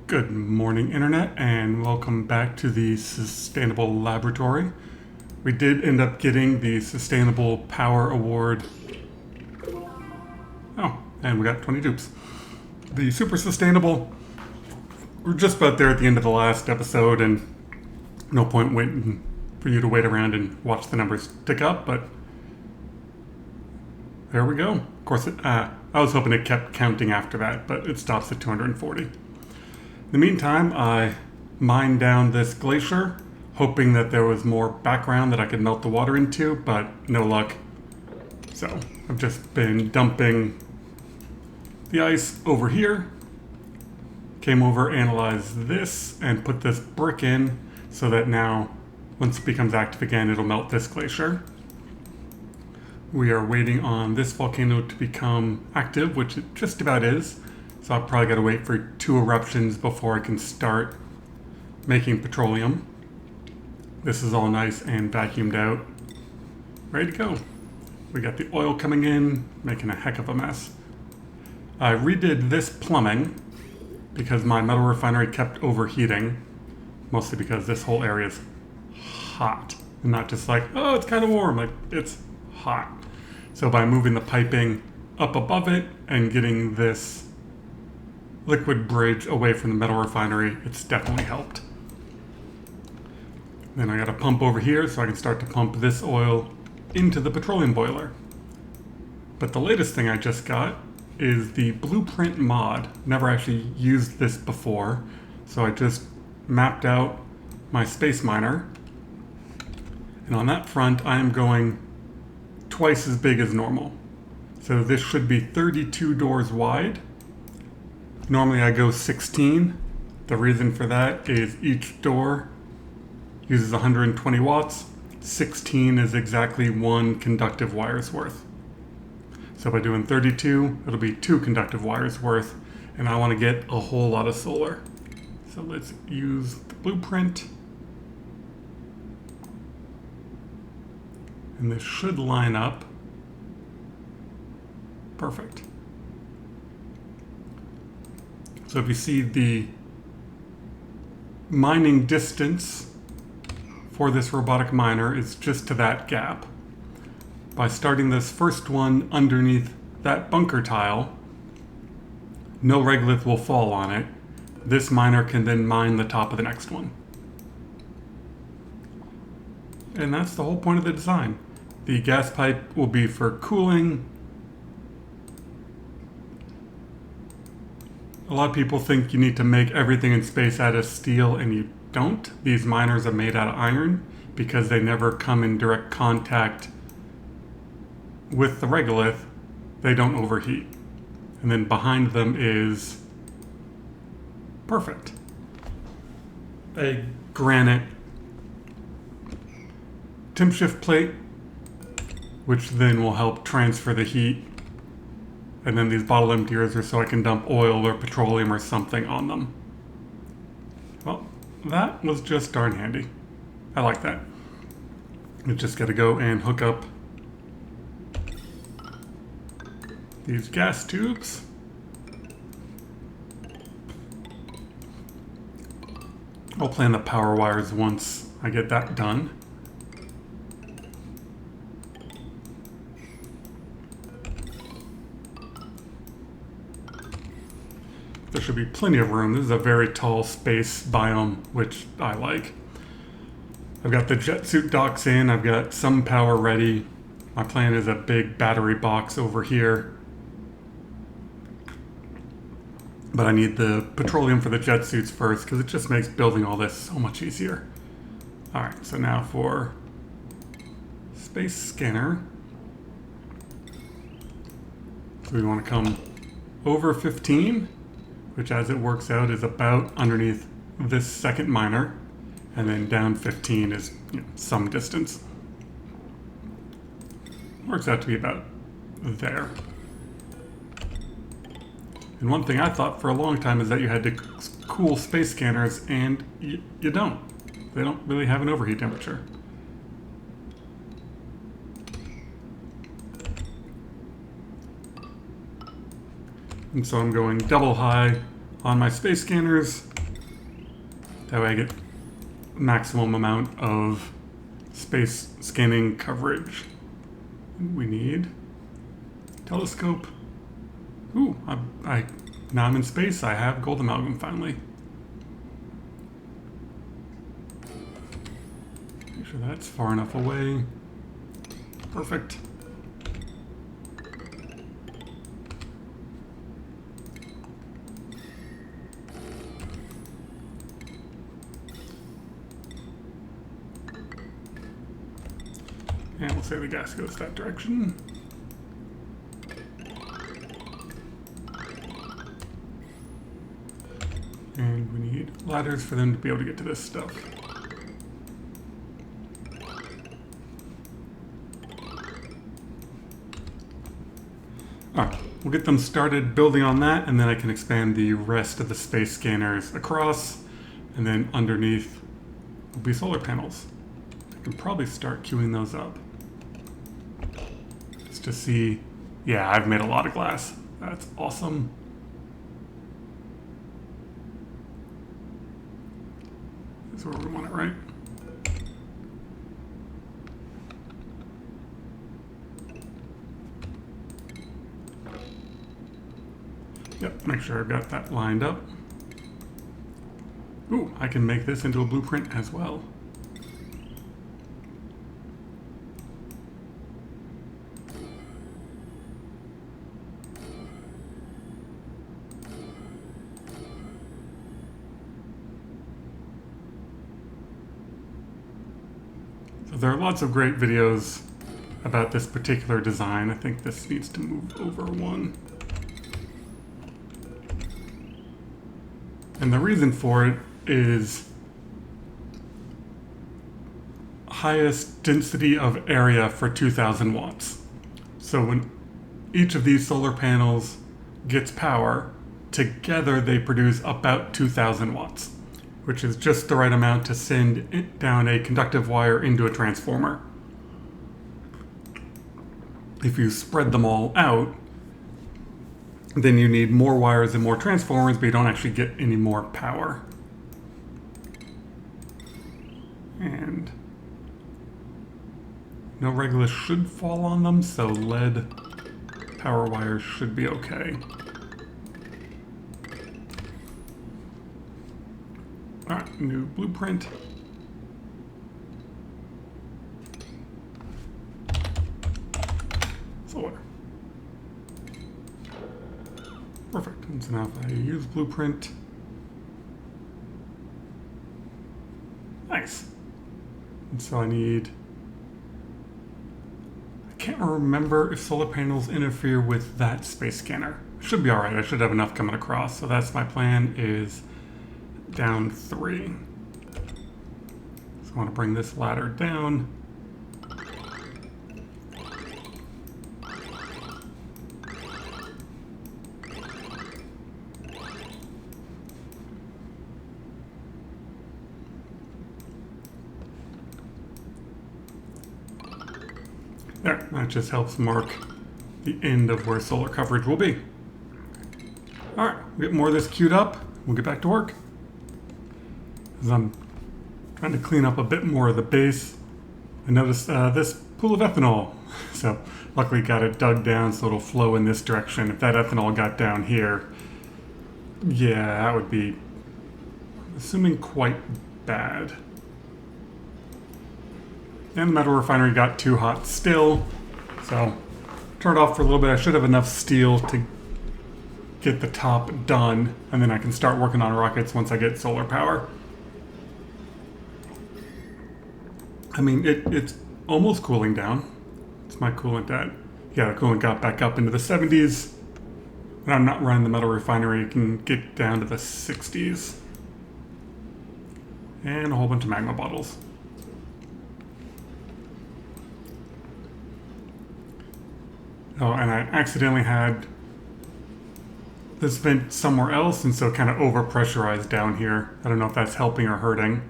Good morning, Internet, and welcome back to the Sustainable Laboratory. We did end up getting the Sustainable Power Award. Oh, and we got 20 dupes. The Super Sustainable, we're just about there at the end of the last episode, and no point waiting for you to wait around and watch the numbers tick up, but there we go. Of course, I was hoping it kept counting after that, but it stops at 240. In the meantime, I mined down this glacier, hoping that there was more background that I could melt the water into, but no luck. So I've just been dumping the ice over here, came over, analyzed this, and put this brick in so that now, once it becomes active again, it'll melt this glacier. We are waiting on this volcano to become active, which it just about is. So I'll probably gotta wait for 2 eruptions before I can start making petroleum. This is all nice and vacuumed out. Ready to go. We got the oil coming in, making a heck of a mess. I redid this plumbing because my metal refinery kept overheating, mostly because this whole area is hot. And not just like, oh, it's kind of warm, like it's hot. So by moving the piping up above it and getting this liquid bridge away from the metal refinery, it's definitely helped. Then I got a pump over here so I can start to pump this oil into the petroleum boiler. But the latest thing I just got is the blueprint mod. Never actually used this before, so I just mapped out my space miner. And on that front, I am going twice as big as normal. So this should be 32 doors wide. Normally I go 16. The reason for that is each door uses 120 watts. 16 is exactly 1 conductive wire's worth. So by doing 32, it'll be 2 conductive wires worth, and I want to get a whole lot of solar. So let's use the blueprint. And this should line up. Perfect. So if you see the mining distance for this robotic miner is just to that gap. By starting this first one underneath that bunker tile, no regolith will fall on it. This miner can then mine the top of the next one. And that's the whole point of the design. The gas pipe will be for cooling. A lot of people think you need to make everything in space out of steel, and you don't. These miners are made out of iron because they never come in direct contact with the regolith. They don't overheat. And then behind them is perfect. A granite temp shift plate, which then will help transfer the heat. And then these bottle emptiers are so I can dump oil or petroleum or something on them. Well, that was just darn handy. I like that. You just gotta go and hook up these gas tubes. I'll plan the power wires once I get that done. There should be plenty of room. This is a very tall space biome, which I like. I've got the jet suit docks in. I've got some power ready. My plan is a big battery box over here. But I need the petroleum for the jet suits first because it just makes building all this so much easier. All right, so now for space scanner. So we want to come over 15. Which as it works out is about underneath this second miner, and then down 15 is some distance. Works out to be about there. And one thing I thought for a long time is that you had to cool space scanners, and you don't. They don't really have an overheat temperature. And so I'm going double high on my space scanners. That way I get maximum amount of space scanning coverage. We need telescope. Ooh, now I'm in space. I have gold amalgam finally. Make sure that's far enough away. Perfect. And we'll say the gas goes that direction. And we need ladders for them to be able to get to this stuff. Alright, we'll get them started building on that, and then I can expand the rest of the space scanners across, and then underneath will be solar panels. I can probably start queuing those up. Just to see, yeah, I've made a lot of glass. That's awesome. That's where we want it, right? Yep, make sure I've got that lined up. Ooh, I can make this into a blueprint as well. So there are lots of great videos about this particular design. I think this needs to move over one. And the reason for it is highest density of area for 2000 watts. So when each of these solar panels gets power, together they produce about 2000 watts, which is just the right amount to send it down a conductive wire into a transformer. If you spread them all out, then you need more wires and more transformers, but you don't actually get any more power. And no regulus should fall on them, so lead power wires should be okay. Alright, new blueprint. Solar. Perfect. And so now if I use blueprint. Nice. And so I can't remember if solar panels interfere with that space scanner. Should be alright. I should have enough coming across. So that's my plan, is down 3. So I want to bring this ladder down. There, that just helps mark the end of where solar coverage will be. Alright, we get more of this queued up. We'll get back to work. As I'm trying to clean up a bit more of the base, I noticed this pool of ethanol. So luckily got it dug down so it'll flow in this direction. If that ethanol got down here, yeah, that would be, assuming, quite bad. And the metal refinery got too hot still, so turn it off for a little bit. I should have enough steel to get the top done, and then I can start working on rockets once I get solar power. I mean, it's almost cooling down. It's my coolant at, yeah, the coolant got back up into the 70s. When I'm not running the metal refinery, it can get down to the 60s. And a whole bunch of magma bottles. Oh, and I accidentally had this vent somewhere else, and so it kind of overpressurized down here. I don't know if that's helping or hurting.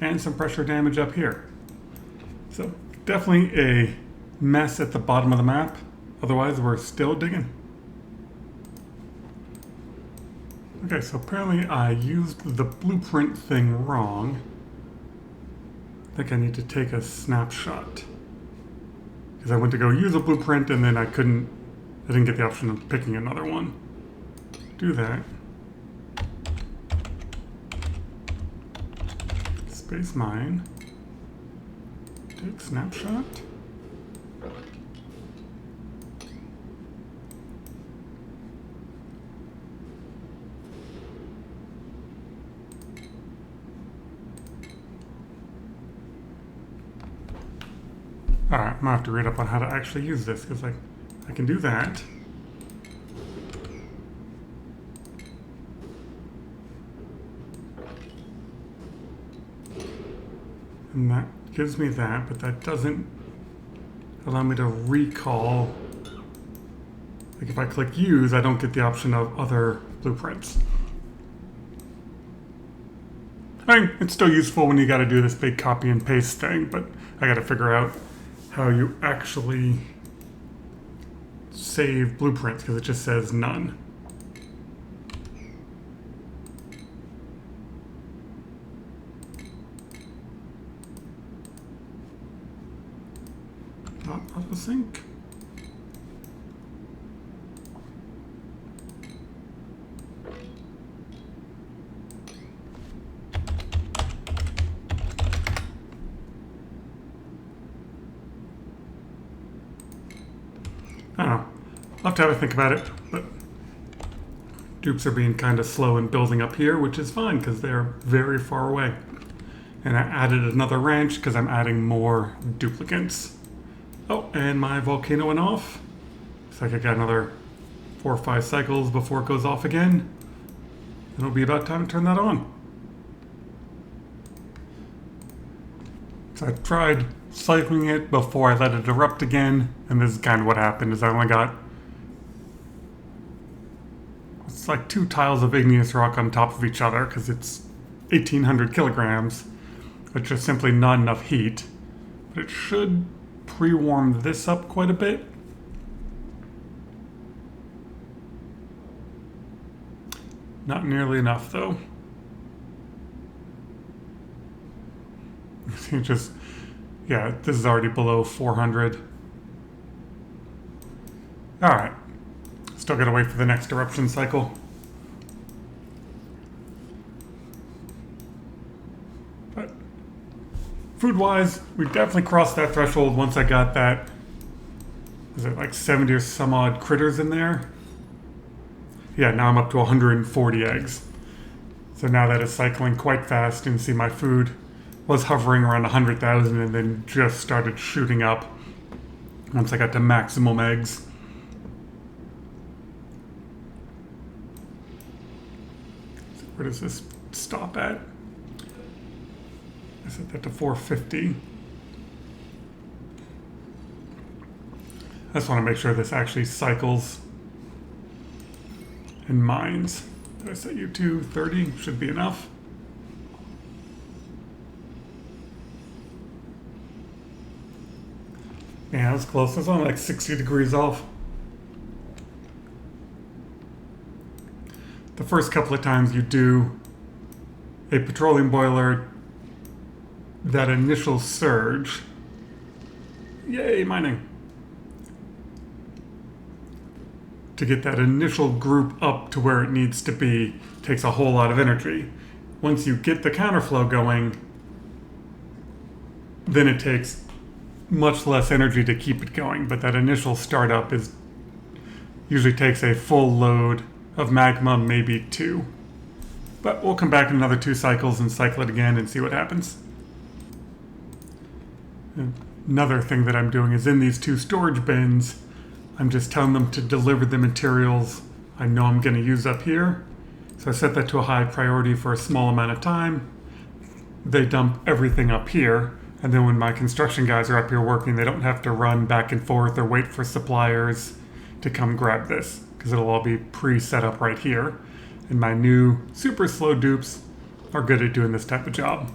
And some pressure damage up here. So definitely a mess at the bottom of the map. Otherwise, we're still digging. Okay, so apparently I used the blueprint thing wrong. I think I need to take a snapshot. Because I went to go use a blueprint and then I didn't get the option of picking another one. Do that. Space mine. Take snapshot. Alright, I'm gonna have to read up on how to actually use this, because I can do that. And that gives me that, but that doesn't allow me to recall. Like if I click use, I don't get the option of other blueprints. I mean, it's still useful when you gotta do this big copy and paste thing, but I gotta figure out how you actually save blueprints, because it just says none. Not auto-sync. I don't know. I'll have to have a think about it, but dupes are being kind of slow in building up here, which is fine because they're very far away. And I added another ranch because I'm adding more duplicates. Oh, and my volcano went off. Looks like I got another 4 or 5 cycles before it goes off again. It'll be about time to turn that on. So I tried cycling it before I let it erupt again, and this is kind of what happened, is I only got, it's like 2 tiles of igneous rock on top of each other, because it's 1,800 kilograms, which is simply not enough heat. But it should pre-warm this up quite a bit. Not nearly enough, though. Just, yeah, this is already below 400. Alright. Still gotta wait for the next eruption cycle. But food-wise, we definitely crossed that threshold once I got that. Is it like 70 or some odd critters in there? Yeah, now I'm up to 140 eggs. So now that is cycling quite fast, and see my food was hovering around 100,000 and then just started shooting up once I got to maximum eggs. So where does this stop at? I set that to 450. I just want to make sure this actually cycles and mines. Did I set you to 30? Should be enough. Yeah, that was close. It was only like 60 degrees off. The first couple of times you do a petroleum boiler, that initial surge, yay, mining, to get that initial group up to where it needs to be takes a whole lot of energy. Once you get the counterflow going, then it takes much less energy to keep it going, but that initial startup usually takes a full load of magma, maybe 2. But we'll come back in another 2 cycles and cycle it again and see what happens. Another thing that I'm doing is in these 2 storage bins, I'm just telling them to deliver the materials I know I'm going to use up here. So I set that to a high priority for a small amount of time. They dump everything up here. And then when my construction guys are up here working, they don't have to run back and forth or wait for suppliers to come grab this, because it'll all be pre-set up right here. And my new super slow dupes are good at doing this type of job.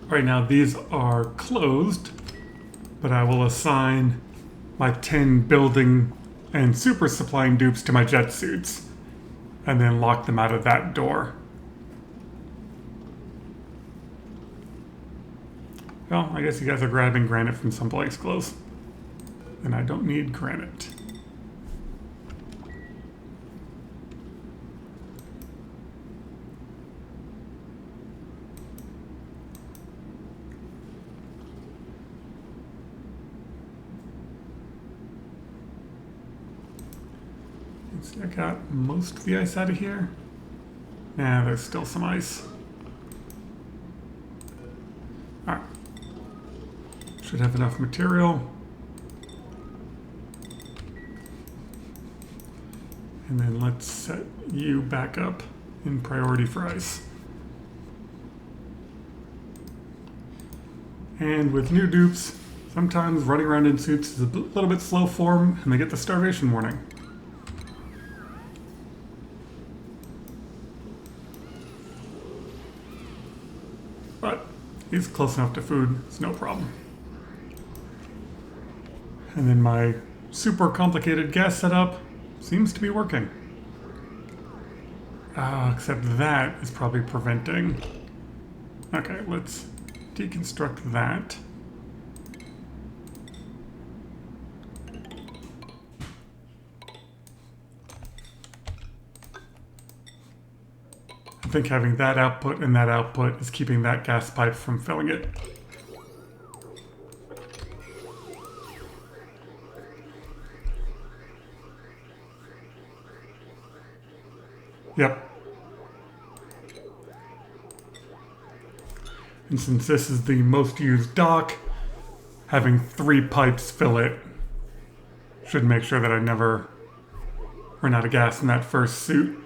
Right now these are closed, but I will assign my 10 building and super supplying dupes to my jet suits, and then lock them out of that door. Well, I guess you guys are grabbing granite from someplace close, and I don't need granite. See, I got most of the ice out of here. Yeah, there's still some ice. Alright. Should have enough material. And then let's set you back up in priority for ice. And with new dupes, sometimes running around in suits is a little bit slow for them, and they get the starvation warning. But he's close enough to food, it's no problem. And then my super complicated gas setup seems to be working. Except that is probably preventing. Okay, let's deconstruct that. I think having that output and that output is keeping that gas pipe from filling it. Yep. And since this is the most used dock, having 3 pipes fill it should make sure that I never run out of gas in that first suit.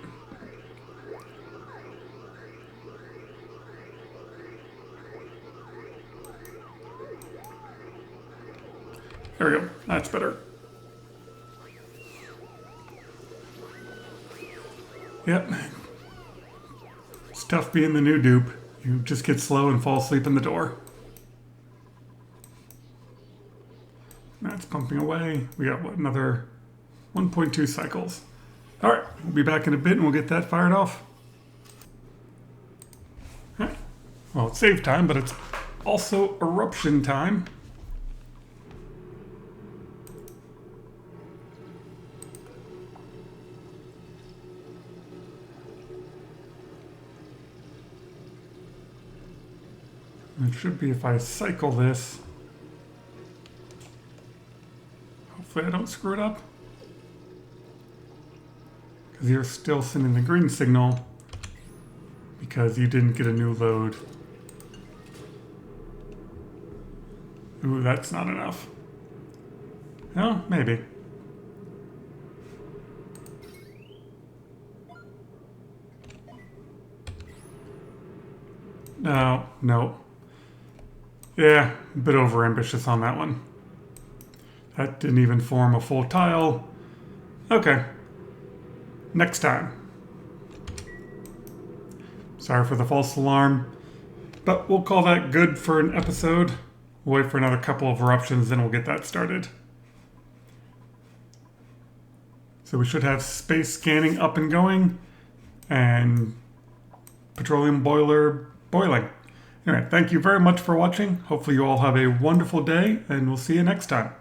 There we go. That's better. Yep. It's tough being the new dupe. You just get slow and fall asleep in the door. That's pumping away. We got, what, another 1.2 cycles. All right, we'll be back in a bit and we'll get that fired off. All right. Well, it's save time, but it's also eruption time. It should be if I cycle this. Hopefully I don't screw it up. Because you're still sending the green signal because you didn't get a new load. Ooh, that's not enough. Well, maybe. No. Yeah, a bit overambitious on that one. That didn't even form a full tile. Okay. Next time. Sorry for the false alarm, but we'll call that good for an episode. We'll wait for another couple of eruptions, then we'll get that started. So we should have space scanning up and going, and petroleum boiler boiling. Anyway, thank you very much for watching. Hopefully you all have a wonderful day, and we'll see you next time.